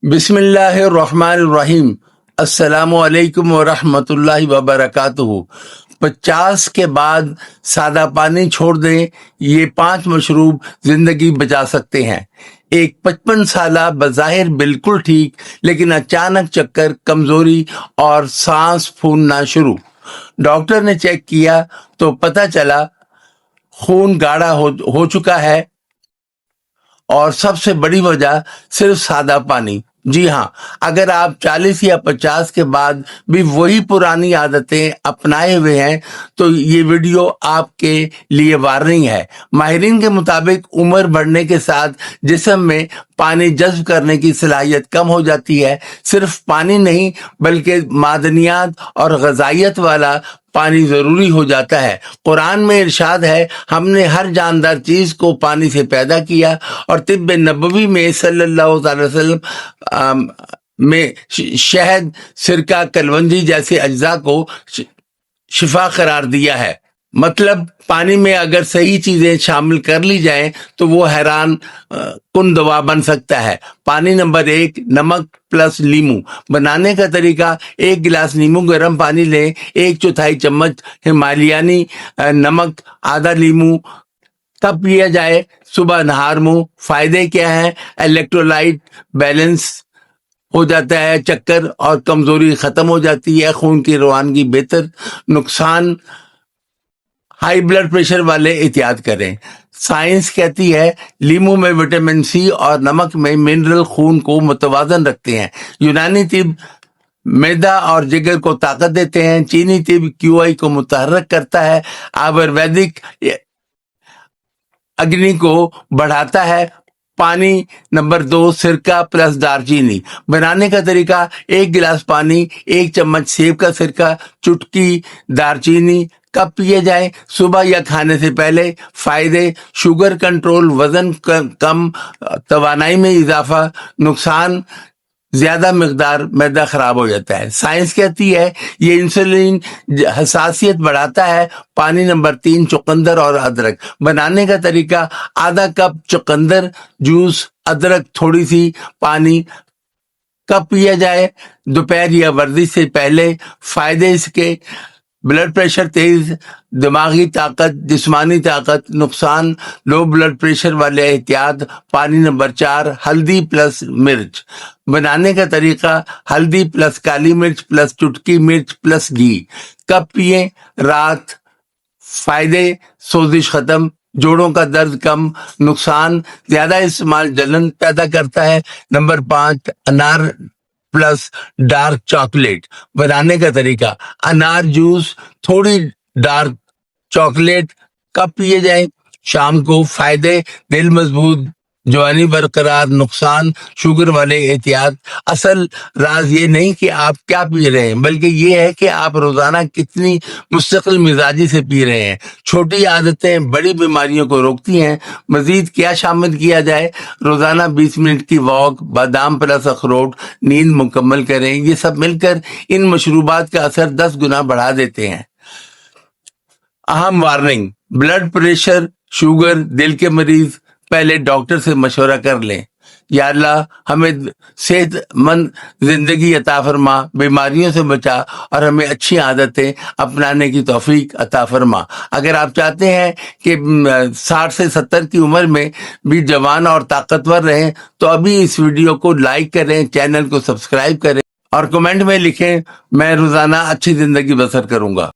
बिस्मिल्लाहिर्रहमानिर्रहीम। अस्सलामु अलैकुम वरहमतुल्लाहि वबरकातुहू। 50 के बाद सादा पानी छोड़ दें, ये 5 मशरूब जिंदगी बचा सकते हैं। एक 55 साला बज़ाहिर बिल्कुल ठीक, लेकिन अचानक चक्कर, कमजोरी और सांस फूलना शुरू। डॉक्टर ने चेक किया तो पता चला खून गाढ़ा हो चुका है, और सबसे बड़ी वजह सिर्फ सादा पानी। जी हाँ, अगर आप 40 या 50 के बाद भी वही पुरानी आदतें अपनाए हुए हैं तो ये वीडियो आपके लिए वार्निंग है। माहिरीन के मुताबिक उम्र बढ़ने के साथ जिस्म में पानी जज्ब करने की सलाहियत कम हो जाती है। सिर्फ पानी नहीं, बल्कि मादनियात और ग़िज़ाइयत वाला पानी जरूरी हो जाता है। कुरान में इरशाद है, हमने हर जानदार चीज को पानी से पैदा किया, और तिब्ब नबवी में सल्लल्लाहु अलैहि वसल्लम में शहद, सिरका, कलवंजी जैसे अज्जा को शिफा करार दिया है। मतलब पानी में अगर सही चीजें शामिल कर ली जाएं तो वो हैरान कुन दवा बन सकता है। पानी नंबर 1, नमक प्लस नींबू। बनाने का तरीका: 1 गिलास नींबू गर्म पानी लें, 1/4 चम्मच हिमालयानी नमक, आधा नींबू, तब पिया जाए। सुबह नहार मुंह। फायदे क्या है? इलेक्ट्रोलाइट बैलेंस हो जाता है, चक्कर और कमजोरी खत्म हो जाती है, खून की रवानगी बेहतर। नुकसान: हाई ब्लड प्रेशर वाले एहतियात करें। साइंस कहती है नींबू में विटामिन सी और नमक में मिनरल खून को मुतवाजन रखते हैं। यूनानी तिब मैदा और जिगर को ताकत देते हैं। चीनी तिब क्यूआई को मुतहर्रिक करता है। आयुर्वेदिक अग्नि को बढ़ाता है। पानी नंबर 2, सिरका प्लस दारचीनी। बनाने का तरीका: 1 गिलास पानी, 1 चम्मच सेब का सिरका, चुटकी दारचीनी। कब पिए जाए? सुबह या खाने से पहले। फायदे: शुगर कंट्रोल, वजन कम, तवानाई में इजाफा। नुकसान: ज्यादा मिकदार मैदा खराब हो जाता है। साइंस कहती है ये इंसुलिन हसासियत बढ़ाता है। पानी नंबर 3, चुकंदर और अदरक। बनाने का तरीका: आधा कप चुकंदर जूस, अदरक थोड़ी सी, पानी। कब पिया जाए? दोपहर या वर्जिश से पहले। फायदे इसके: ब्लड प्रेशर तेज, दिमागी ताकत, जिस्मानी ताकत। नुकसान: लो ब्लड प्रेशर वाले एहतियात। पानी नंबर 4, हल्दी प्लस मिर्च। बनाने का तरीका: हल्दी प्लस काली मिर्च प्लस चुटकी मिर्च प्लस घी। कब पिए? रात। फायदे: सोजिश खत्म, जोड़ों का दर्द कम। नुकसान: ज्यादा इस्तेमाल जलन पैदा करता है। नंबर 5, अनार प्लस डार्क चॉकलेट। बनाने का तरीका: अनार जूस, थोड़ी डार्क चॉकलेट। कब पिए जाए? शाम को। फायदे: दिल मजबूत, जवानी बरकरार। नुकसान: शुगर वाले एहतियात। असल राज ये नहीं कि आप क्या पी रहे हैं, बल्कि ये है कि आप रोजाना कितनी मुस्तकिल मिजाजी से पी रहे हैं। छोटी आदतें बड़ी बीमारियों को रोकती हैं। मजीद क्या शामिल किया जाए? रोजाना 20 मिनट की वॉक, बादाम प्लस अखरोट, नींद मुकम्मल करें। ये सब मिलकर इन मशरूबात का असर 10 गुना बढ़ा देते हैं। अहम वार्निंग: ब्लड प्रेशर, शुगर, दिल के मरीज पहले डॉक्टर से मशवरा कर लें। या अल्लाह हमें सेहतमंद जिंदगी अता फरमा, बीमारियों से बचा और हमें अच्छी आदतें अपनाने की तौफीक अता फरमा। अगर आप चाहते हैं कि 60 से 70 की उम्र में भी जवान और ताकतवर रहें तो अभी इस वीडियो को लाइक करें, चैनल को सब्सक्राइब करें और कमेंट में लिखें, मैं रोजाना अच्छी जिंदगी बसर करूंगा।